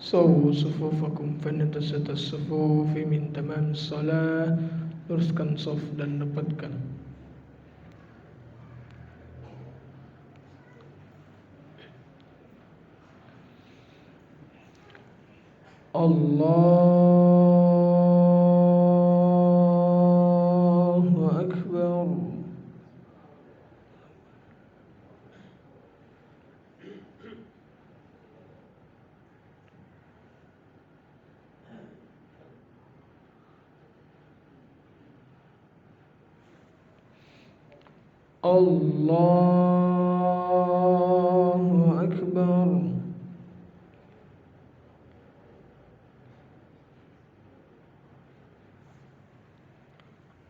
Sawu sufufakum fanatasatas sufufi min tamam salah. Luruskan saf dan rapatkan. Allahu Akbar. Allahu Akbar.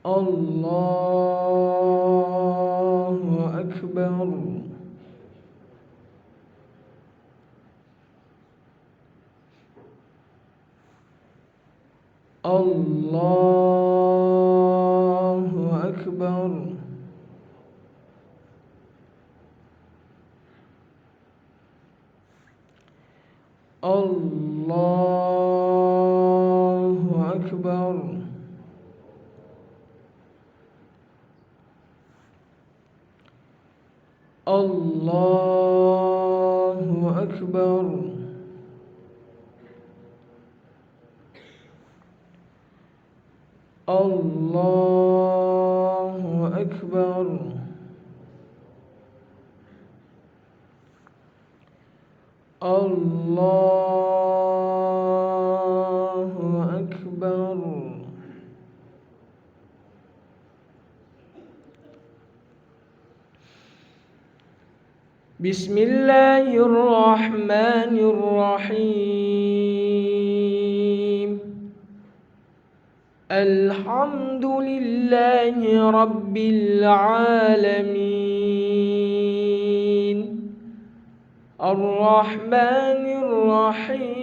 Allahu Akbar. Allahu Akbar. Allahu Akbar. Allahu Akbar. Allahu Akbar. Allahu Akbar. Bismillahirrahmanirrahim. Alhamdulillahi rabbil alamin. Ar-Rahmanir Rahim.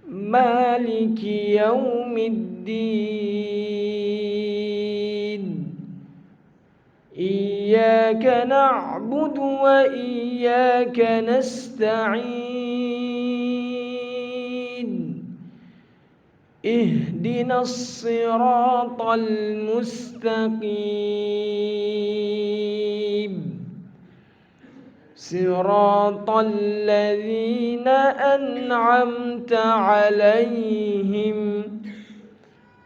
Maliki yaumiddin. Iyyaka na'budu wa iyyaka nasta'in. Ihdinas siratal mustaqim. Siratal ladzina an'amta 'alaihim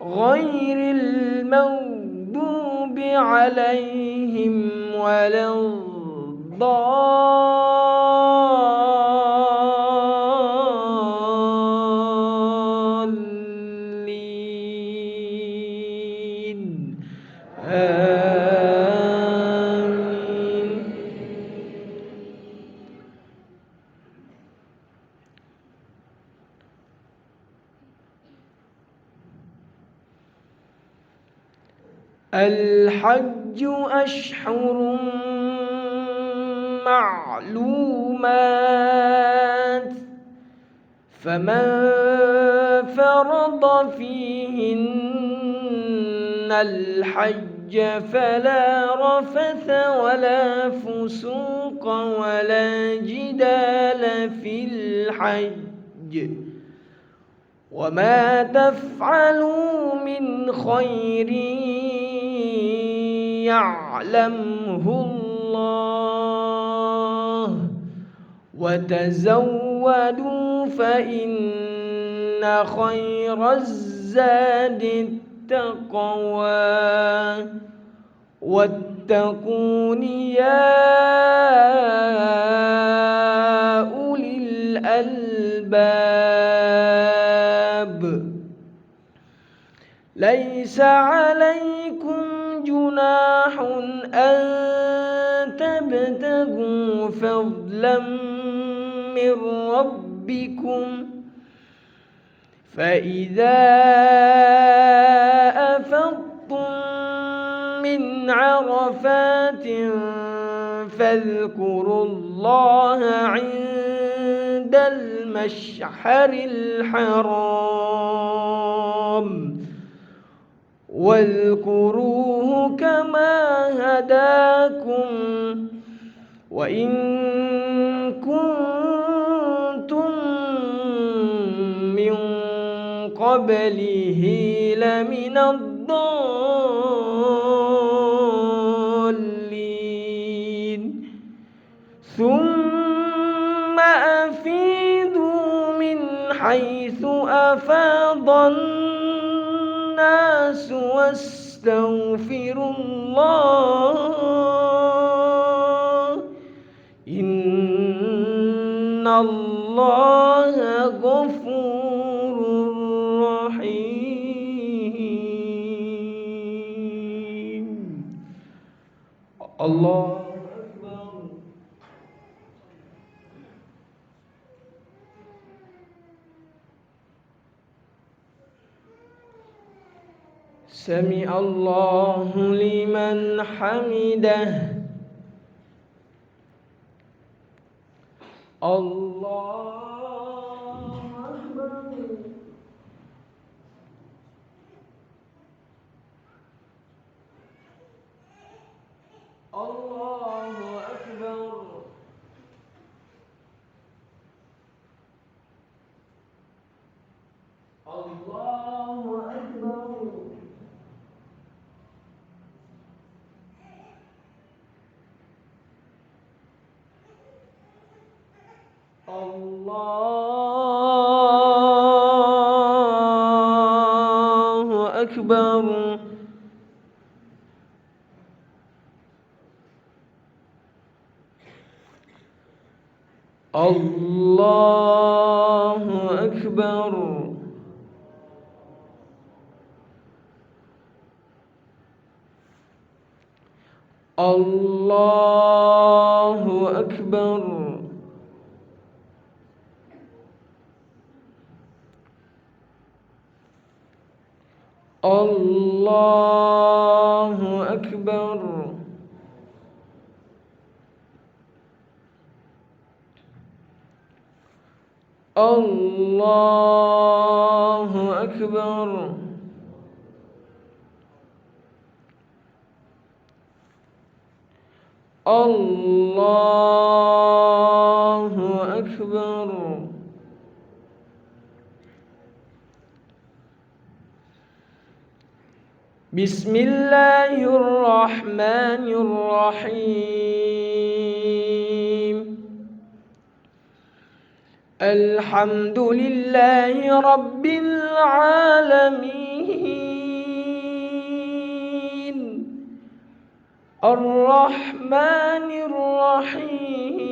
ghairil maghdubi 'alaihim waladdallin. Amin. Al-hajju ashhurun ma'lumat. Faman farada fihinna al-hajja fala rafatha wala fusuqa wala jidala fil hajj. وما تفعلوا من خير يعلمه الله وتزودوا فإن خير الزاد التقوى واتقون يا أولي الألباب. ليس عليكم جناح أن تبتغوا فضلا من ربكم فإذا أفضتم من عرفات فاذكروا الله عند المشعر الحرام واذكروه كما هداكم وإن قبله لمن الضالين ثم أفيضوا من حيث أفاض الناس واستغفروا الله إن الله غفور رحيم. الله أكبر. سمع الله لمن حمده. الله أكبر. الله أكبر. الله أكبر. الله أكبر. الله أكبر. الله أكبر. الله أكبر. الله أكبر. الله أكبر. بسم الله الرحمن الرحيم. الحمد لله رب العالمين الرحمن الرحيم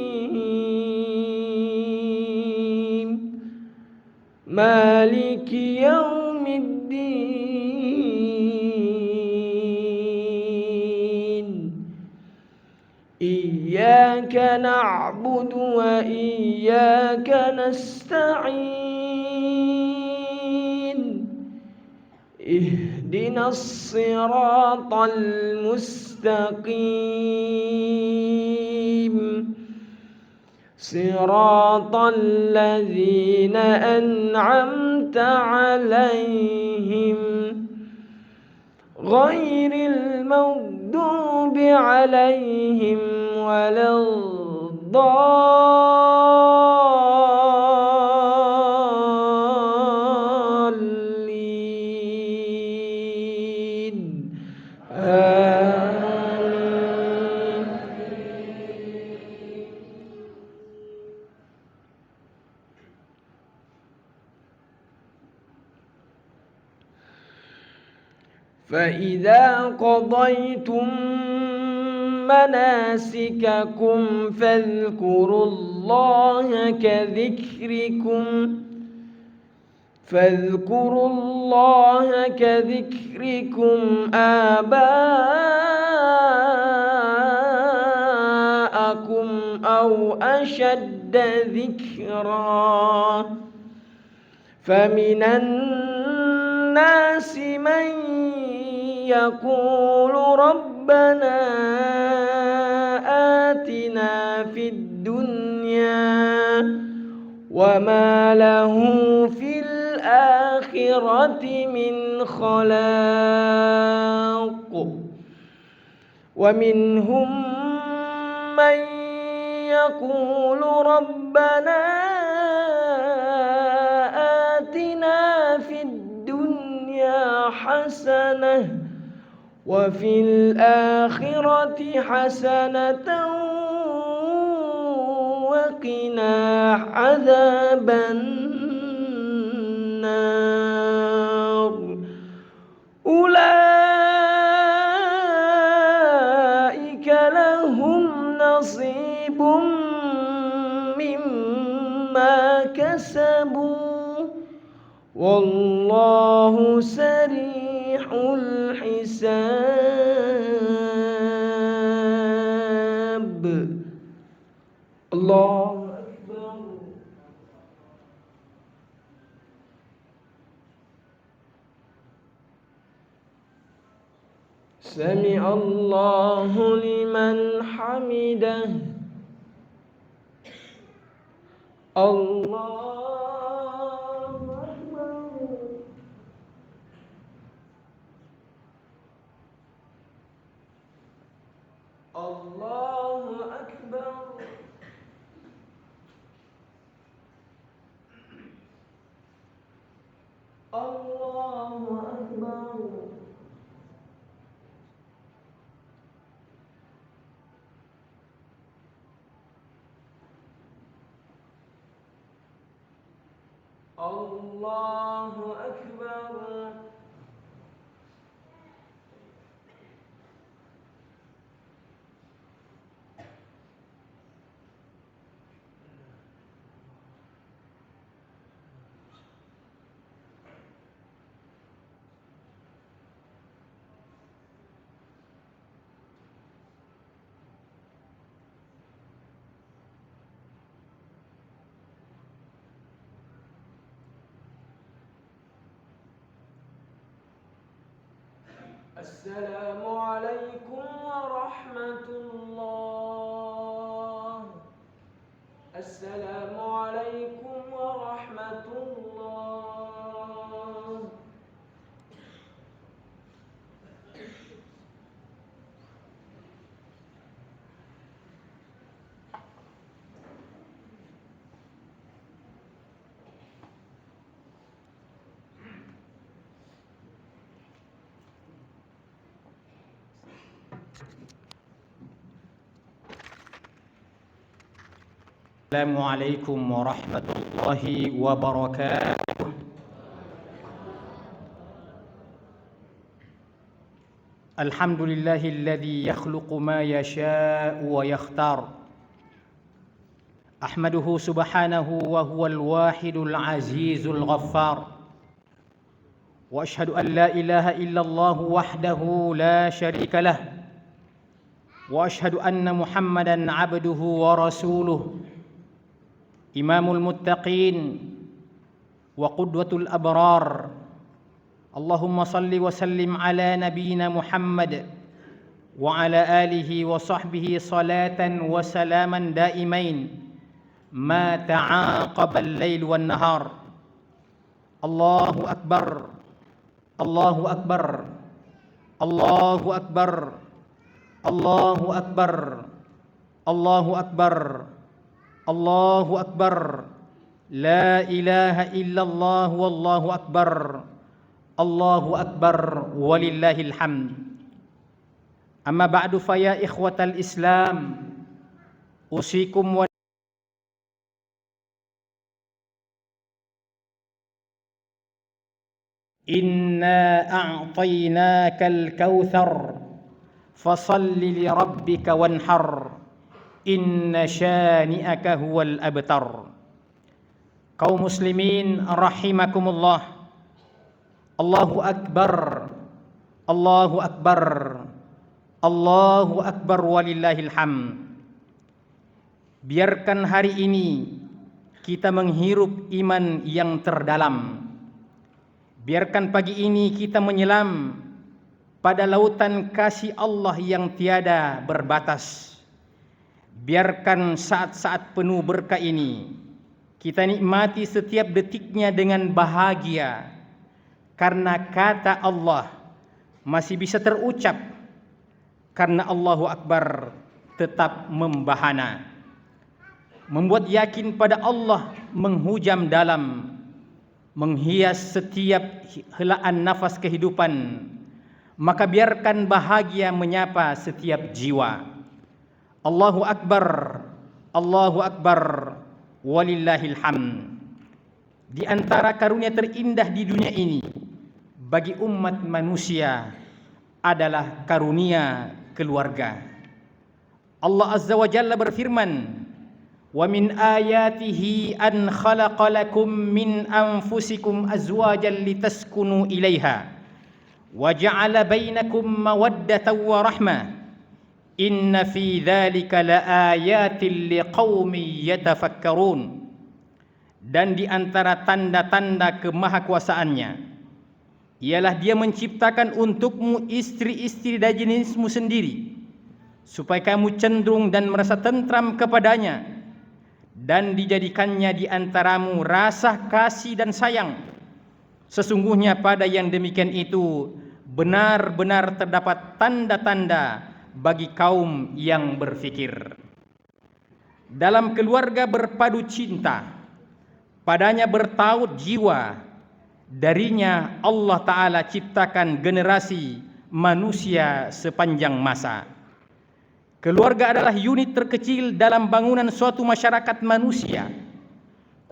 مالك يوم الدين إياك نعبد وإياك نستعين اهدنا الصراط المستقيم صراط الذين أنعمت عليهم غير المغضوب عليهم ولا الضالين آمين. فإذا قضيتم مناسككم فاذكروا الله كذكركم آباءكم أو أشد ذكرا فمن الناس من يقول ربنا آتنا في الدنيا وما له في الآخرة من خلاق ومنهم من يقول ربنا آتنا في الدنيا حسنة وفي الآخرة حسنة وقنا عذاب النار أولئك لهم نصيب مما كسبوا والله سريع الحساب. الله أكبر. سمع الله لمن حمده. الله أكبر. الله أكبر. الله أكبر. الله أكبر. السلام عليكم ورحمة الله. السلام عليكم ورحمة الله. السلام عليكم ورحمة الله وبركاته. الحمد لله الذي يخلق ما يشاء ويختار. أحمده سبحانه وهو الواحد العزيز الغفار. وأشهد أن لا إله إلا الله وحده لا شريك له. وأشهد أن محمدا عبده ورسوله إمام المتقين وقدوة الأبرار. اللهم صل وسلم على نبينا محمد وعلى آله وصحبه صلاة وسلاما دائمين ما تعاقب الليل والنهار. الله أكبر. الله أكبر. الله أكبر. الله أكبر. الله أكبر. الله أكبر. لا إله إلا الله والله أكبر. الله أكبر ولله الحمد. أما بعد فيا إخوة الإسلام أوصيكم إنا أعطيناك الكوثر فصل لربك وانحر إن شانئك هو الأبتر. Kaum muslimin rahimakumullah. Allahu akbar. Allahu akbar. Allahu akbar walillahil hamd. Biarkan hari ini kita menghirup iman yang terdalam. Biarkan pagi ini kita menyelam pada lautan kasih Allah yang tiada berbatas. Biarkan saat-saat penuh berkah ini kita nikmati setiap detiknya dengan bahagia, karena kata Allah masih bisa terucap, karena Allahu Akbar tetap membahana. Membuat yakin pada Allah menghujam dalam, menghias setiap helaan nafas kehidupan, maka biarkan bahagia menyapa setiap jiwa. Allahu Akbar, Allahu Akbar, walillahil hamd. Di antara karunia terindah di dunia ini bagi umat manusia adalah karunia keluarga. Allah Azza wa Jalla berfirman, "Wa min ayatihi an khalaqa lakum min anfusikum azwajan litaskunu ilaiha wa ja'ala bainakum mawaddatan wa rahmah. Inna fi dzalika laayatin liqaumin yatafakkarun." Dan di antara tanda-tanda kemahakuasaannya ialah Dia menciptakan untukmu istri-istri dari jenismu sendiri, supaya kamu cenderung dan merasa tentram kepadanya, dan dijadikannya di antaramu rasa kasih dan sayang. Sesungguhnya pada yang demikian itu benar-benar terdapat tanda-tanda bagi kaum yang berfikir. Dalam keluarga berpadu cinta, padanya bertaut jiwa, darinya Allah Ta'ala ciptakan generasi manusia sepanjang masa. Keluarga adalah unit terkecil dalam bangunan suatu masyarakat manusia.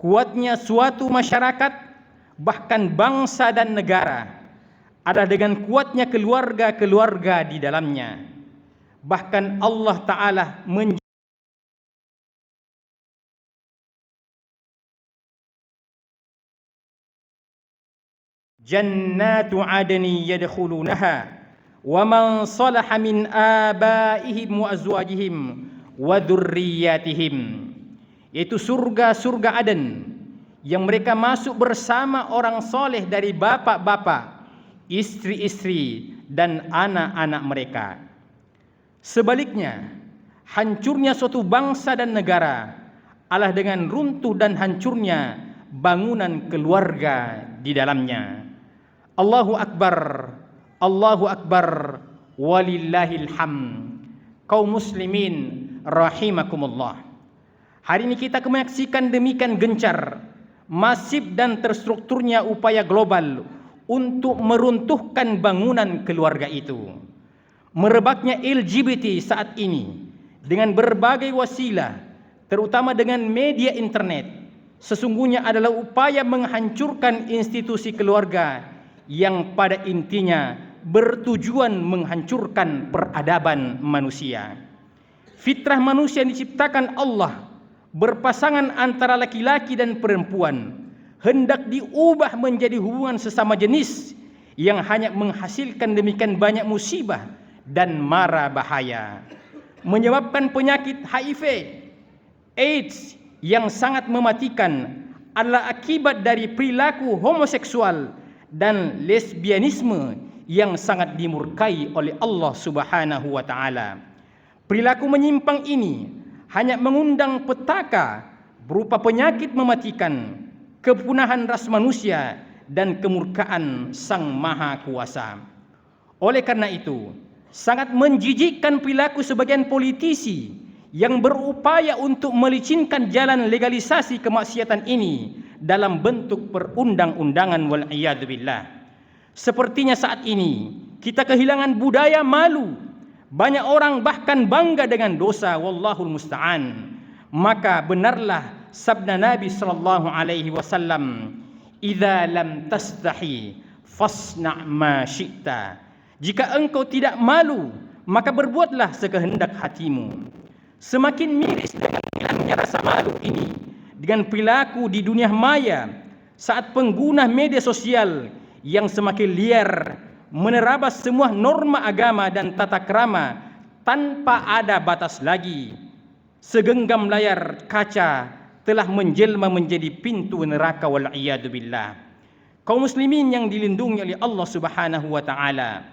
Kuatnya suatu masyarakat, bahkan bangsa dan negara, adalah dengan kuatnya keluarga-keluarga di dalamnya. Bahkan Allah Ta'ala Jannatu adni yadkhulunaha wa man salaha min abaihim wa azwajihim wa dzurriyyatihim. Yaitu surga-surga Aden yang mereka masuk bersama orang soleh dari bapak-bapak, istri-istri dan anak-anak mereka. Sebaliknya, hancurnya suatu bangsa dan negara adalah dengan runtuh dan hancurnya bangunan keluarga di dalamnya. Allahu Akbar, Allahu Akbar, walillahil hamd. Kaum muslimin rahimakumullah. Hari ini kita menyaksikan demikian gencar, masif dan terstrukturnya upaya global untuk meruntuhkan bangunan keluarga itu. Merebaknya LGBT saat ini dengan berbagai wasilah, terutama dengan media internet, sesungguhnya adalah upaya menghancurkan institusi keluarga yang pada intinya bertujuan menghancurkan peradaban manusia. Fitrah manusia yang diciptakan Allah berpasangan antara laki-laki dan perempuan hendak diubah menjadi hubungan sesama jenis yang hanya menghasilkan demikian banyak musibah dan mara bahaya, menyebabkan penyakit HIV, AIDS yang sangat mematikan adalah akibat dari perilaku homoseksual dan lesbianisme yang sangat dimurkai oleh Allah Subhanahu wa taala. Perilaku menyimpang ini hanya mengundang petaka berupa penyakit mematikan, kepunahan ras manusia dan kemurkaan Sang Maha Kuasa. Oleh karena itu, sangat menjijikkan perilaku sebagian politisi yang berupaya untuk melicinkan jalan legalisasi kemaksiatan ini dalam bentuk perundang-undangan wal iyad billah. Sepertinya saat ini kita kehilangan budaya malu. Banyak orang bahkan bangga dengan dosa, wallahul musta'an. Maka benarlah sabda Nabi sallallahu alaihi wasallam, "Idza lam tastahi fasna' ma syi'ta." Jika engkau tidak malu, maka berbuatlah sekehendak hatimu. Semakin miris dengan hilangnya rasa malu ini dengan perilaku di dunia maya saat pengguna media sosial yang semakin liar menerabas semua norma agama dan tata krama tanpa ada batas lagi. Segenggam layar kaca telah menjelma menjadi pintu neraka wal iyadu billah. Kaum muslimin yang dilindungi oleh Allah Subhanahu wa taala,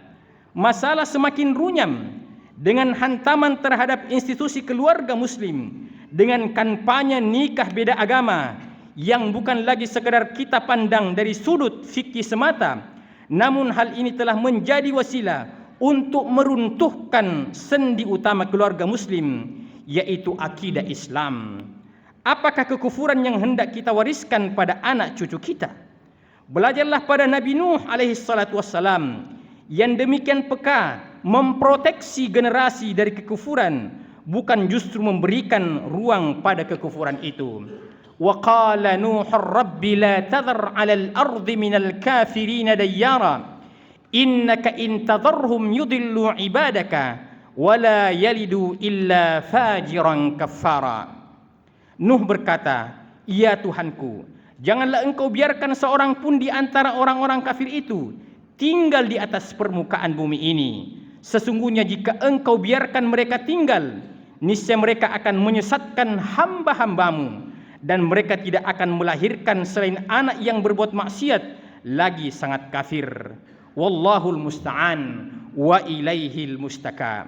masalah semakin runyam dengan hantaman terhadap institusi keluarga muslim, dengan kampanye nikah beda agama yang bukan lagi sekadar kita pandang dari sudut fikih semata, namun hal ini telah menjadi wasilah untuk meruntuhkan sendi utama keluarga muslim, yaitu akidah Islam. Apakah kekufuran yang hendak kita wariskan pada anak cucu kita? Belajarlah pada Nabi Nuh alaihi salatu wassalam yang demikian peka memproteksi generasi dari kekufuran, bukan justru memberikan ruang pada kekufuran itu. Wa qala Nuh rabbi la tadhar 'alal ardi minal kafirin dayyara innaka in tadharhum yudillu ibadaka wala yalidu illa fajiran kafara. Nuh berkata, "Ya Tuhanku, janganlah engkau biarkan seorang pun di antara orang-orang kafir itu tinggal di atas permukaan bumi ini. Sesungguhnya jika engkau biarkan mereka tinggal, niscaya mereka akan menyesatkan hamba-hambamu, dan mereka tidak akan melahirkan selain anak yang berbuat maksiat lagi sangat kafir. Wallahul musta'an wa ilaihil mustaka."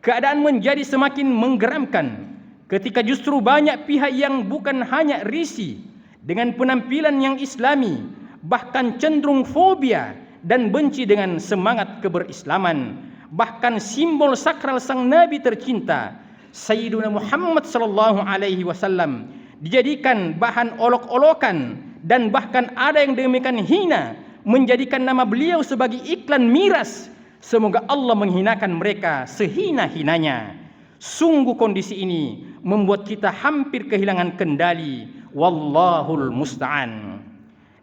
Keadaan menjadi semakin menggeramkan ketika justru banyak pihak yang bukan hanya risih dengan penampilan yang islami, bahkan cenderung fobia dan benci dengan semangat keberislaman. Bahkan simbol sakral sang nabi tercinta Sayyiduna Muhammad sallallahu alaihi wasallam dijadikan bahan olok-olokan, dan bahkan ada yang demikian hina menjadikan nama beliau sebagai iklan miras. Semoga Allah menghinakan mereka sehina-hinanya. Sungguh kondisi ini membuat kita hampir kehilangan kendali. Wallahul musta'an.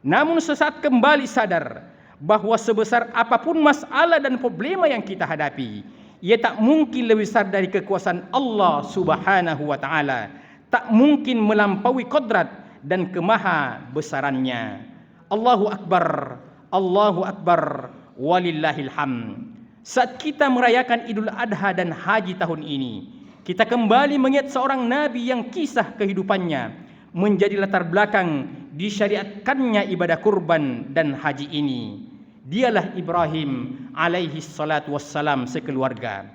Namun sesaat kembali sadar bahwa sebesar apapun masalah dan problema yang kita hadapi, ia tak mungkin lebih besar dari kekuasaan Allah Subhanahu wa taala. Tak mungkin melampaui kodrat dan kemaha besarannya. Allahu Akbar, Allahu Akbar, walillahil hamd. Saat kita merayakan Idul Adha dan Haji tahun ini, kita kembali mengingat seorang nabi yang kisah kehidupannya menjadi latar belakang disyariatkannya ibadah kurban dan haji ini. Dialah Ibrahim alaihi salatu wassalam sekeluarga.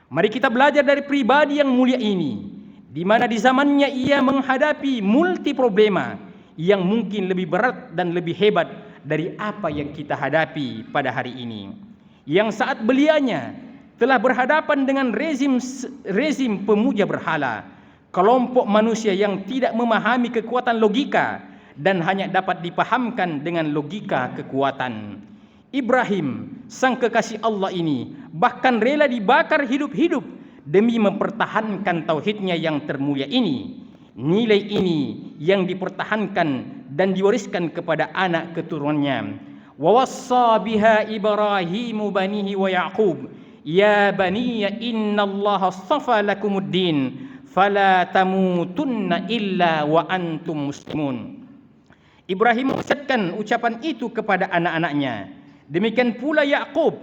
Mari kita belajar dari pribadi yang mulia ini, di mana di zamannya ia menghadapi multi problema yang mungkin lebih berat dan lebih hebat dari apa yang kita hadapi pada hari ini. Yang saat belianya telah berhadapan dengan rezim pemuja berhala, kelompok manusia yang tidak memahami kekuatan logika dan hanya dapat dipahamkan dengan logika kekuatan. Ibrahim, sang kekasih Allah ini, bahkan rela dibakar hidup-hidup demi mempertahankan tauhidnya yang termulia ini. Nilai ini yang dipertahankan dan diwariskan kepada anak keturunannya. Wa wassa biha Ibrahimu banihi wa Yaqub, ya baniya innallaha astafa lakumuddin fala tamutunna illa wa antum muslimun. Ibrahim mengucapkan ucapan itu kepada anak-anaknya. Demikian pula Yaqub.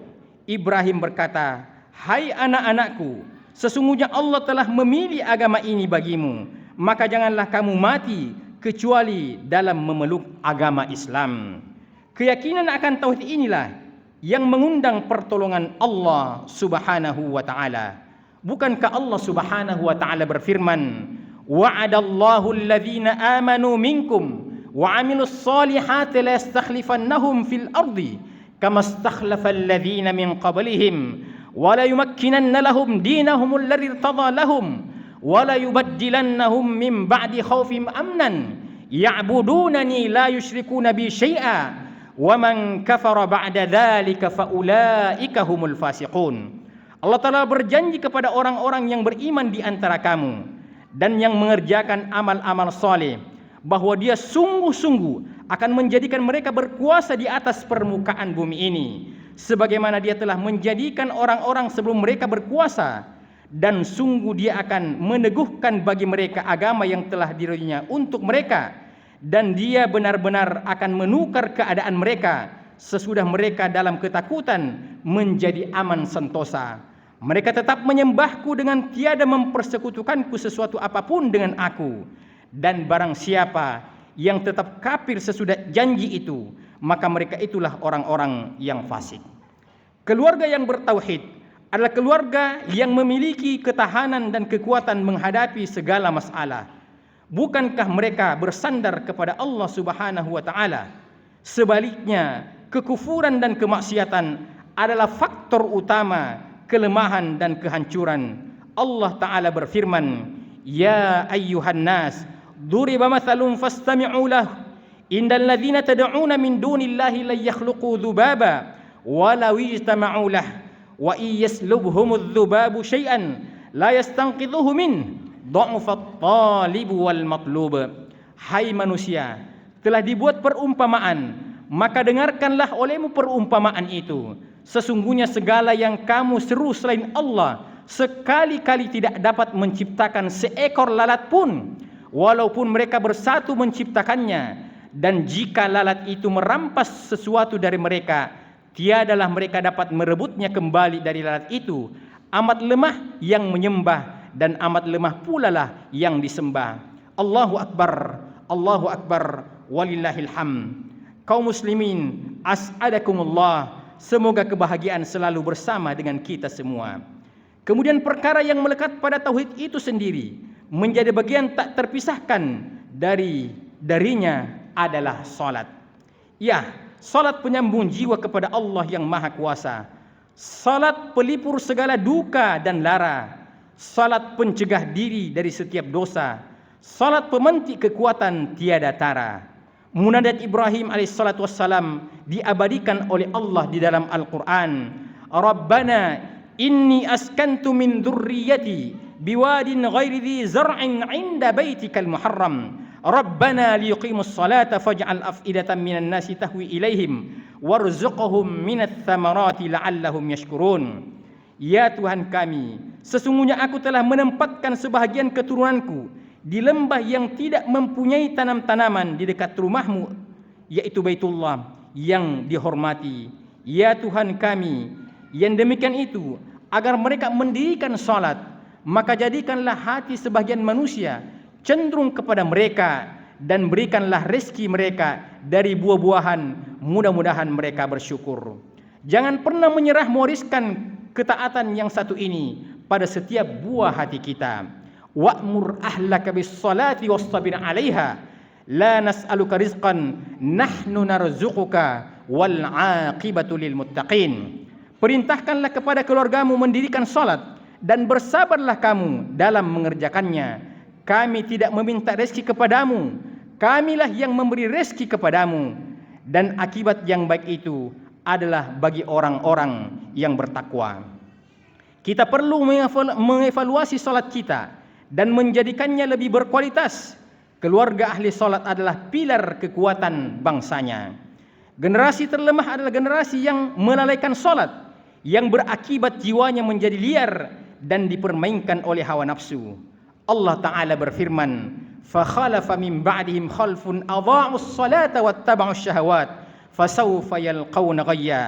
Ibrahim berkata, "Hai anak-anakku, sesungguhnya Allah telah memilih agama ini bagimu, maka janganlah kamu mati kecuali dalam memeluk agama Islam." Keyakinan akan tauhid inilah yang mengundang pertolongan Allah Subhanahu wa taala. Bukankah Allah Subhanahu wa taala berfirman, "Wa'adallahu alladhina amanu minkum wa 'amilus solihati la yastakhlifannahum fil ardi kama istakhlafal ladzina min qablihim wa la yumakkinanna lahum dinahum alladzi irtada lahum wa la yubaddilannahum min ba'di khaufihim amnan ya'budunani la yusyrikuna bi syai'a wa man kafara ba'da dzalika fa ulaika humul fasiqun." Allah Ta'ala berjanji kepada orang-orang yang beriman di antara kamu dan yang mengerjakan amal-amal soleh, bahwa Dia sungguh-sungguh akan menjadikan mereka berkuasa di atas permukaan bumi ini, sebagaimana Dia telah menjadikan orang-orang sebelum mereka berkuasa, dan sungguh Dia akan meneguhkan bagi mereka agama yang telah dirinya untuk mereka, dan Dia benar-benar akan menukar keadaan mereka sesudah mereka dalam ketakutan menjadi aman sentosa. Mereka tetap menyembahku dengan tiada mempersekutukanku sesuatu apapun dengan aku. Dan barang siapa yang tetap kafir sesudah janji itu, maka mereka itulah orang-orang yang fasik. Keluarga yang bertauhid adalah keluarga yang memiliki ketahanan dan kekuatan menghadapi segala masalah. Bukankah mereka bersandar kepada Allah Subhanahu wa taala? Sebaliknya, kekufuran dan kemaksiatan adalah faktor utama kelemahan dan kehancuran. Allah Ta'ala berfirman, "Ya ayyuhan nas, duriba mathalun fastami'u lahu, Innal ladzina tad'una min dunillahi la yakhluqu dzubaba walau ijtama'u lah wa iyaslubhumudz dzubabu syai'an la yastanqidhuhu min dha'fat talibu wal matlub. Hai manusia, telah dibuat perumpamaan, maka dengarkanlah olehmu perumpamaan itu. Sesungguhnya segala yang kamu seru selain Allah sekali-kali tidak dapat menciptakan seekor lalat pun, walaupun mereka bersatu menciptakannya. Dan jika lalat itu merampas sesuatu dari mereka, tiadalah mereka dapat merebutnya kembali dari lalat itu. Amat lemah yang menyembah dan amat lemah pula lah yang disembah. Allahu Akbar, Allahu Akbar, walillahil hamd. Kaum muslimin, as'adakumullah. Semoga kebahagiaan selalu bersama dengan kita semua. Kemudian perkara yang melekat pada tauhid itu sendiri menjadi bagian tak terpisahkan darinya adalah salat. Ya, salat penyambung jiwa kepada Allah yang Maha Kuasa. Salat pelipur segala duka dan lara. Salat pencegah diri dari setiap dosa. Salat pemantik kekuatan tiada tara. Munadat Ibrahim alaihissalatu wassalam diabadikan oleh Allah di dalam Al-Quran. Rabbana inni askantu min dzurriyyati biwadin ghairi dzi zar'in 'inda baitikal muharram. Rabbana liyuqimus salata faj'al af'idatan minan nasi tahwi ilaihim warzuqhum minats thamarati la'allahum yashkurun. Ya Tuhan kami, sesungguhnya aku telah menempatkan sebahagian keturunanku di lembah yang tidak mempunyai tanam-tanaman di dekat rumahmu, yaitu Baitullah yang dihormati. Ya Tuhan kami, yang demikian itu agar mereka mendirikan salat, maka jadikanlah hati sebagian manusia cenderung kepada mereka dan berikanlah rezeki mereka dari buah-buahan, mudah-mudahan mereka bersyukur. Jangan pernah menyerah mewariskan ketaatan yang satu ini pada setiap buah hati kita. Wa'mur ahlaka bis-salati wastabir 'alaiha la nas'aluka rizqan nahnu narzuquka wal 'aqibatu lil muttaqin. Perintahkanlah kepada keluargamu mendirikan salat dan bersabarlah kamu dalam mengerjakannya. Kami tidak meminta rezeki kepadamu, kamilah yang memberi rezeki kepadamu, dan akibat yang baik itu adalah bagi orang-orang yang bertakwa. Kita perlu mengevaluasi salat kita dan menjadikannya lebih berkualitas. Keluarga ahli salat adalah pilar kekuatan bangsanya. Generasi terlemah adalah generasi yang melalaikan salat, yang berakibat jiwanya menjadi liar dan dipermainkan oleh hawa nafsu. Allah Ta'ala berfirman, فَخَلَفَ مِنْ بَعْدِهِمْ خَلْفٌ أَضَاعُوا الصَّلَاةَ وَاتَّبَعُوا الشَّهَوَاتِ فَسَوْفَ يَلْقَوْنَ غَيًّا.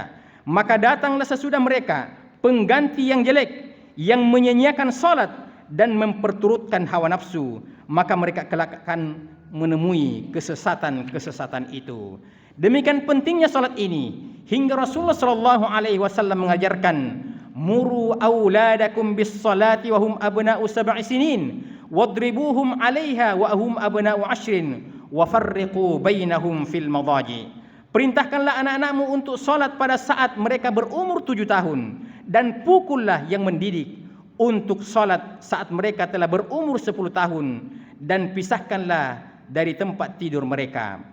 Maka datanglah sesudah mereka pengganti yang jelek, yang menyia-nyiakan salat dan memperturutkan hawa nafsu, maka mereka kelak akan menemui kesesatan-kesesatan itu. Demikian pentingnya salat ini hingga Rasulullah SAW mengajarkan, muru auladakum bis salati wa hum abna'u sab'i sinin wadribuhum 'alaiha wa hum abna'u 'ashrin wa farriqu bainahum fil madaji. Perintahkanlah anak-anakmu untuk salat pada saat mereka berumur 7 tahun dan pukullah yang mendidik untuk salat saat mereka telah berumur 10 tahun dan pisahkanlah dari tempat tidur mereka.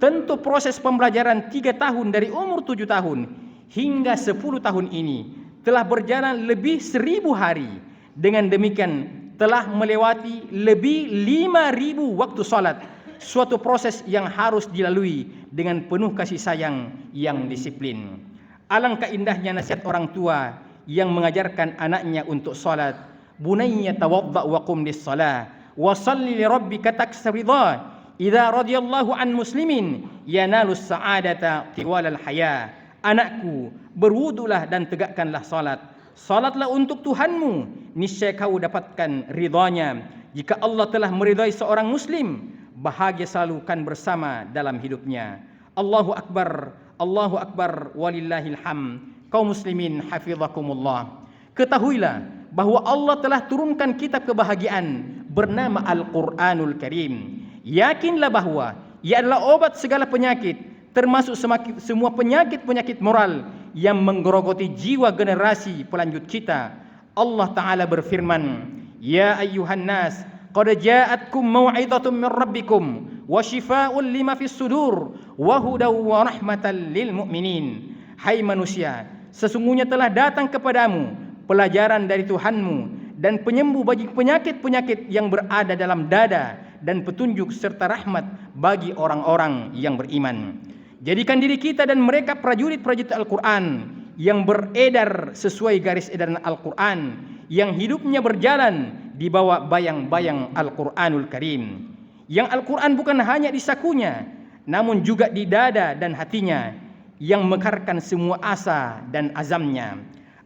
Tentu proses pembelajaran 3 tahun dari umur 7 tahun hingga 10 tahun ini telah berjalan lebih 1000 hari. Dengan demikian telah melewati lebih 5000 waktu salat. Suatu proses yang harus dilalui dengan penuh kasih sayang yang disiplin. Alangkah indahnya nasihat orang tua yang mengajarkan anaknya untuk salat. Bunayya tawadda wa qum lis-shalah wa shalli li rabbika taksridha idza radiyallahu an muslimin yanalu sa'adata tiwal al-haya. Anakku, berwudulah dan tegakkanlah salat. Salatlah untuk Tuhanmu, niscaya kau dapatkan ridhanya. Jika Allah telah meridai seorang muslim, bahagia selalu kan bersama dalam hidupnya. Allahu Akbar, Allahu Akbar, walillahil hamd. Kaum muslimin hafizakumullah. Ketahuilah bahwa Allah telah turunkan kitab kebahagiaan bernama Al-Quranul Karim. Yakinlah bahwa ia adalah obat segala penyakit, termasuk semua penyakit-penyakit moral yang menggerogoti jiwa generasi pelanjut kita. Allah Ta'ala berfirman, Ya ayyuhan nas, qad ja'atkum mau'izatun min rabbikum wa syifaa'un lima fis sudur wa hudaw wa rahmatan lil mu'minin. Hai manusia, sesungguhnya telah datang kepadamu pelajaran dari Tuhanmu dan penyembuh bagi penyakit-penyakit yang berada dalam dada dan petunjuk serta rahmat bagi orang-orang yang beriman. Jadikan diri kita dan mereka prajurit-prajurit Al-Quran yang beredar sesuai garis edaran Al-Quran, yang hidupnya berjalan di bawah bayang-bayang Al-Quranul Karim. Yang Al-Quran bukan hanya di sakunya, namun juga di dada dan hatinya, yang mekarkan semua asa dan azamnya.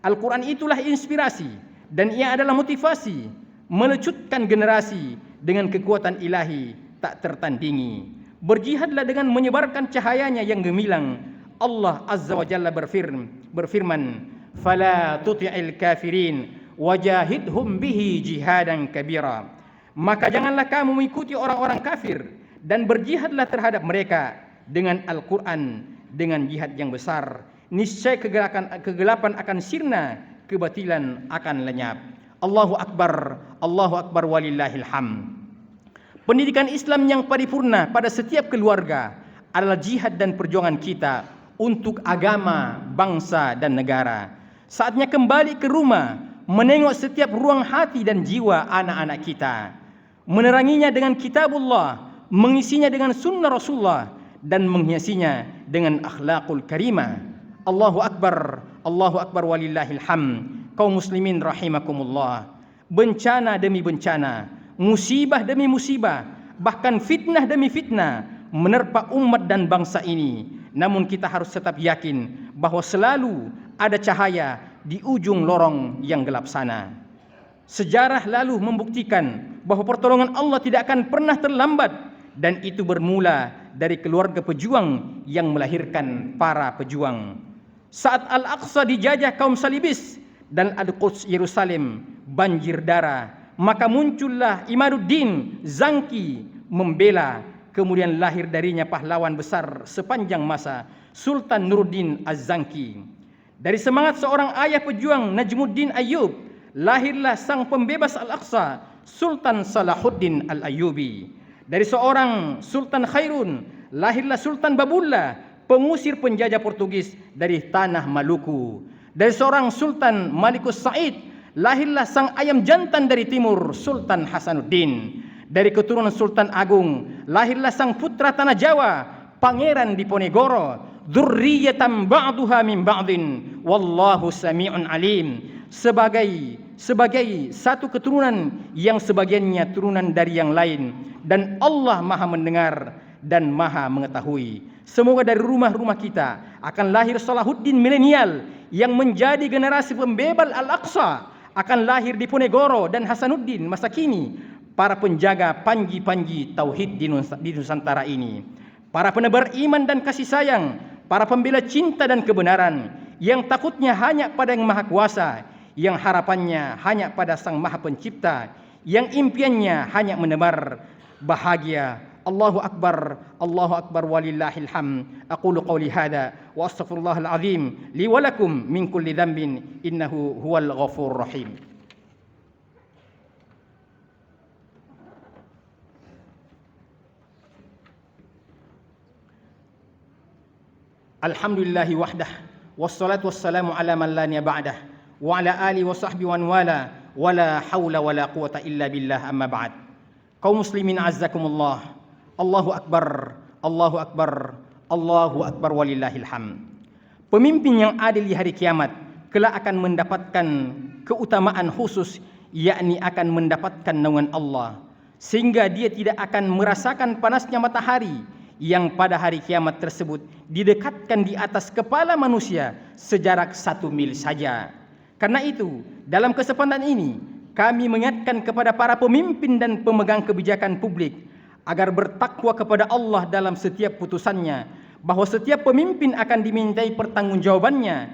Al-Quran itulah inspirasi dan ia adalah motivasi, melecutkan generasi dengan kekuatan ilahi tak tertandingi. Berjihadlah dengan menyebarkan cahayanya yang gemilang. Allah Azza wa Jalla berfirman, "Fala tuti'il kafirin wajahidhum bihi jihadan kabira." Maka janganlah kamu mengikuti orang-orang kafir dan berjihadlah terhadap mereka dengan Al-Quran dengan jihad yang besar. Niscaya kegelapan akan sirna, kebatilan akan lenyap. Allahu Akbar walillahil hamd. Pendidikan Islam yang paripurna pada setiap keluarga adalah jihad dan perjuangan kita untuk agama, bangsa dan negara. Saatnya kembali ke rumah, menengok setiap ruang hati dan jiwa anak-anak kita, meneranginya dengan kitabullah, mengisinya dengan sunnah Rasulullah, dan menghiasinya dengan akhlakul karimah. Allahu Akbar walillahil hamd. Kaum muslimin rahimakumullah. Bencana demi bencana, musibah demi musibah, bahkan fitnah demi fitnah menerpa umat dan bangsa ini. Namun kita harus tetap yakin bahwa selalu ada cahaya di ujung lorong yang gelap sana. Sejarah lalu membuktikan bahwa pertolongan Allah tidak akan pernah terlambat, dan itu bermula dari keluarga pejuang yang melahirkan para pejuang. Saat Al-Aqsa dijajah kaum salibis dan Al-Quds Yerusalem banjir darah, maka muncullah Imaduddin Zangki membela. Kemudian lahir darinya pahlawan besar sepanjang masa, Sultan Nuruddin Az-Zangki. Dari semangat seorang ayah pejuang Najmuddin Ayyub, lahirlah sang pembebas Al-Aqsa, Sultan Salahuddin Al-Ayyubi. Dari seorang Sultan Khairun, lahirlah Sultan Babullah, pengusir penjajah Portugis dari tanah Maluku. Dari seorang Sultan Malikus Said, lahirlah sang ayam jantan dari timur, Sultan Hasanuddin. Dari keturunan Sultan Agung, lahirlah sang putra tanah Jawa, Pangeran Diponegoro. Dzurriyyatan ba'duha min ba'din, wallahu sami'un alim. Sebagai satu keturunan yang sebagiannya turunan dari yang lain, dan Allah Maha mendengar dan Maha mengetahui. Semoga dari rumah-rumah kita akan lahir Salahuddin milenial yang menjadi generasi pembebal Al-Aqsa, akan lahir Diponegoro dan Hasanuddin masa kini, para penjaga panji-panji tauhid di Nusantara ini, para penebar iman dan kasih sayang, para pembela cinta dan kebenaran, yang takutnya hanya pada Yang Maha Kuasa, yang harapannya hanya pada Sang Maha Pencipta, yang impiannya hanya menebar bahagia. Allahu Akbar walillahil hamd. Aqulu qawli hadza wa astaghfirullahal azim li wa lakum min kulli dhanbin innahu huwal ghafurur rahim. Alhamdulillahi wahdah, wassalatu wassalamu ala man la nabiyya ba'dah, wa ala alihi wa sahbihi wa wala, wala haula wala quwata illa billah, amma ba'd. Kaum muslimin azzakumullah. Allahu Akbar walillahil hamd. Pemimpin yang adil di hari kiamat kelak akan mendapatkan keutamaan khusus, yakni akan mendapatkan naungan Allah, sehingga dia tidak akan merasakan panasnya matahari yang pada hari kiamat tersebut didekatkan di atas kepala manusia sejarak 1 mil saja. Karena itu, dalam kesempatan ini kami mengingatkan kepada para pemimpin dan pemegang kebijakan publik agar bertakwa kepada Allah dalam setiap putusannya, bahwa setiap pemimpin akan dimintai pertanggungjawabannya.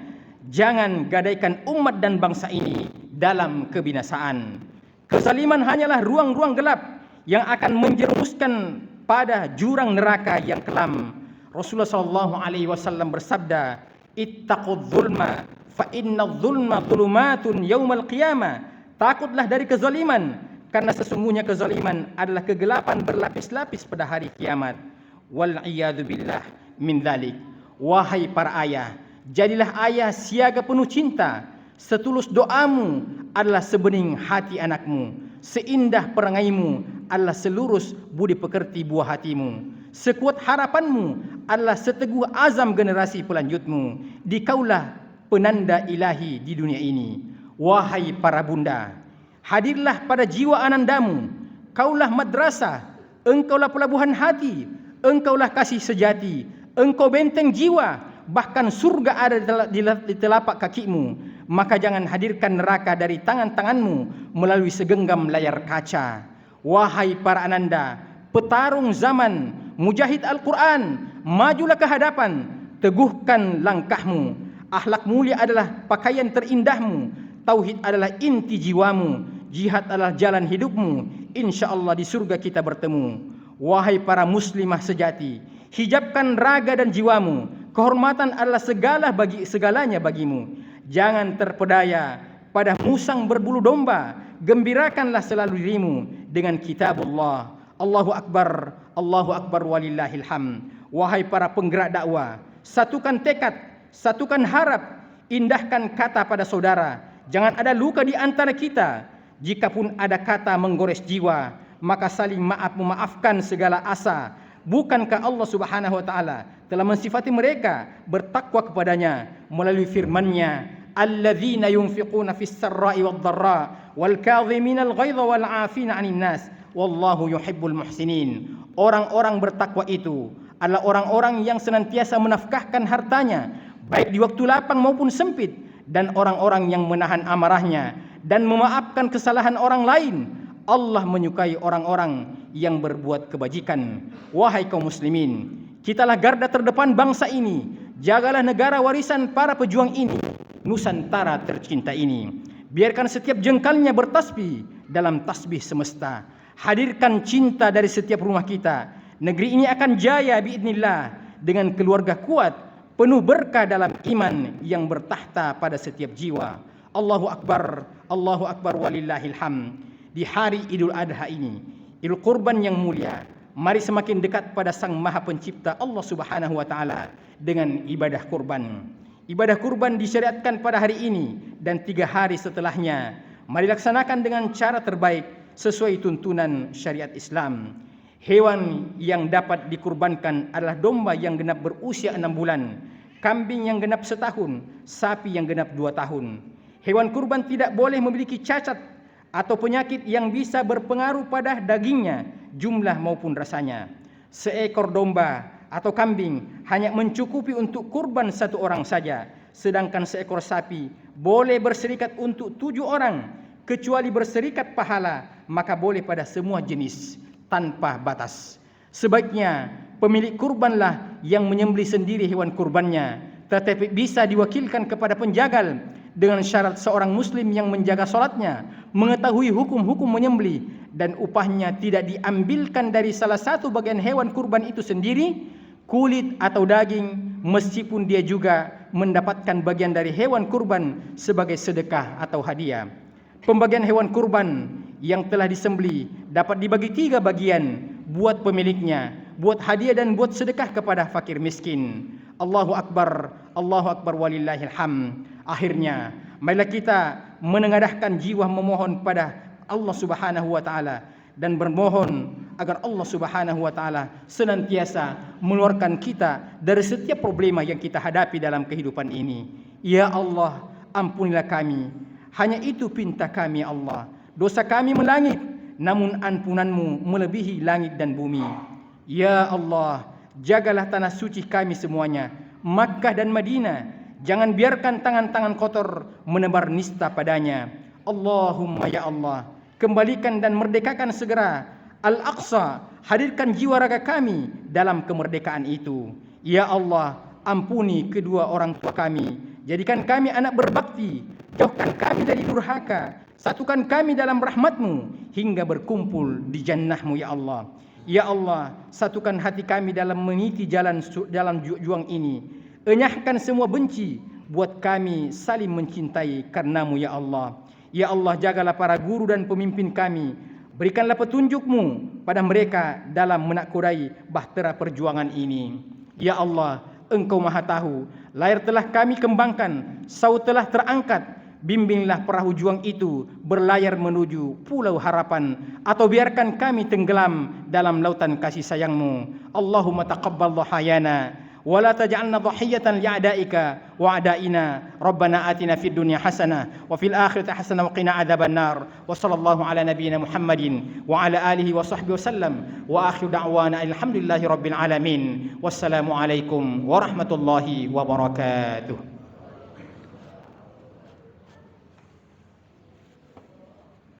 Jangan gadaikan umat dan bangsa ini dalam kebinasaan. Kezaliman hanyalah ruang-ruang gelap yang akan menjerumuskan pada jurang neraka yang kelam. Rasulullah SAW bersabda, "Ittaqudz zulma fa innadz zulma dhulumatun yaumal qiyamah." Takutlah dari kezaliman, karena sesungguhnya kezaliman adalah kegelapan berlapis-lapis pada hari kiamat. Wal'iyadu billah min dzalik. Wahai para ayah, jadilah ayah siaga penuh cinta. Setulus doamu adalah sebening hati anakmu. Seindah perangaimu adalah selurus budi pekerti buah hatimu. Sekuat harapanmu adalah seteguh azam generasi pelanjutmu. Dikaulah penanda ilahi di dunia ini. Wahai para bunda, hadirlah pada jiwa anandamu. Kaulah madrasah, engkaulah pelabuhan hati, engkaulah kasih sejati, engkau benteng jiwa, bahkan surga ada di telapak kakimu. Maka jangan hadirkan neraka dari tangan-tanganmu melalui segenggam layar kaca. Wahai para ananda, petarung zaman, mujahid Al-Quran, majulah ke hadapan, teguhkan langkahmu. Akhlak mulia adalah pakaian terindahmu, tauhid adalah inti jiwamu, jihad adalah jalan hidupmu. InsyaAllah di surga kita bertemu. Wahai para muslimah sejati, hijabkan raga dan jiwamu. Kehormatan adalah segalanya bagimu. Jangan terpedaya pada musang berbulu domba. Gembirakanlah selalu dirimu dengan kitabullah. Allahu Akbar walillahil hamd. Wahai para penggerak dakwah, satukan tekad, satukan harap, indahkan kata pada saudara. Jangan ada luka di antara kita. Jikapun ada kata menggores jiwa, maka saling memaafkan segala asa. Bukankah Allah Subhanahu wa taala telah mensifati mereka bertakwa kepadanya melalui firman-Nya, alladzina yunfiquna fis sarra'i wad dharra wal kadhiminal ghaidha wal 'afina 'anil nas wallahu yuhibbul muhsinin. Orang-orang bertakwa itu adalah orang-orang yang senantiasa menafkahkan hartanya baik di waktu lapang maupun sempit, dan orang-orang yang menahan amarahnya dan memaafkan kesalahan orang lain. Allah menyukai orang-orang yang berbuat kebajikan. Wahai kaum muslimin, kitalah garda terdepan bangsa ini. Jagalah negara warisan para pejuang ini, Nusantara tercinta ini. Biarkan setiap jengkalnya bertasbih dalam tasbih semesta. Hadirkan cinta dari setiap rumah kita. Negeri ini akan jaya biidznillah dengan keluarga kuat, penuh berkah dalam iman yang bertahta pada setiap jiwa. Allahu Akbar walillahil hamd. Di hari Idul Adha ini, Idul Kurban yang mulia, mari semakin dekat pada Sang Maha Pencipta Allah Subhanahu wa taala dengan ibadah kurban. Ibadah kurban disyariatkan pada hari ini dan 3 hari setelahnya. Mari laksanakan dengan cara terbaik sesuai tuntunan syariat Islam. Hewan yang dapat dikurbankan adalah domba yang genap berusia 6 bulan, kambing yang genap setahun, sapi yang genap 2 tahun. Hewan kurban tidak boleh memiliki cacat atau penyakit yang bisa berpengaruh pada dagingnya, jumlah maupun rasanya. Seekor domba atau kambing hanya mencukupi untuk kurban 1 orang saja, sedangkan seekor sapi boleh berserikat untuk 7 orang. Kecuali berserikat pahala, maka boleh pada semua jenis tanpa batas. Sebaiknya pemilik kurbanlah yang menyembelih sendiri hewan kurbannya, tetapi bisa diwakilkan kepada penjagal dengan syarat seorang muslim yang menjaga salatnya, mengetahui hukum-hukum menyembelih, dan upahnya tidak diambilkan dari salah satu bagian hewan kurban itu sendiri, kulit atau daging, meskipun dia juga mendapatkan bagian dari hewan kurban sebagai sedekah atau hadiah. Pembagian hewan kurban yang telah disembelih dapat dibagi 3 bagian, buat pemiliknya, buat hadiah, dan buat sedekah kepada fakir miskin. Allahu Akbar walillahil hamd. Akhirnya, marilah kita menengadahkan jiwa memohon pada Allah Subhanahu wa taala dan bermohon agar Allah Subhanahu wa taala senantiasa mengeluarkan kita dari setiap problema yang kita hadapi dalam kehidupan ini. Ya Allah, ampunilah kami. Hanya itu pinta kami, ya Allah. Dosa kami melangit, namun ampunan-Mu melebihi langit dan bumi. Ya Allah, jagalah tanah suci kami semuanya, Makkah dan Madinah. Jangan biarkan tangan-tangan kotor menebar nista padanya. Allahumma ya Allah, kembalikan dan merdekakan segera Al-Aqsa. Hadirkan jiwa raga kami dalam kemerdekaan itu. Ya Allah, ampuni kedua orang tua kami. Jadikan kami anak berbakti. Jauhkan kami dari durhaka. Satukan kami dalam rahmat-Mu hingga berkumpul di jannah-Mu, ya Allah. Ya Allah, satukan hati kami dalam meniti jalan dalam juang ini. Enyahkan semua benci, buat kami saling mencintai karena-Mu, ya Allah. Ya Allah, jagalah para guru dan pemimpin kami. Berikanlah petunjuk-Mu pada mereka dalam menakkurai bahtera perjuangan ini. Ya Allah, Engkau Maha Tahu. Layar telah kami kembangkan, saut telah terangkat. Bimbinglah perahu juang itu berlayar menuju pulau harapan, atau biarkan kami tenggelam dalam lautan kasih sayang-Mu. Allahumma taqabbal dhahayana wa la taj'alna dhahiyatan li'a'daika wa a'daina. Rabbana atina fid dunya hasanah wa fil akhirati hasanah wa qina adzaban nar. Wa sallallahu ala nabiyyina Muhammadin wa ala alihi wa sahbihi wasallam. Wa akhiru da'wana alhamdulillahi rabbil alamin. Wassalamu alaikum warahmatullahi wabarakatuh.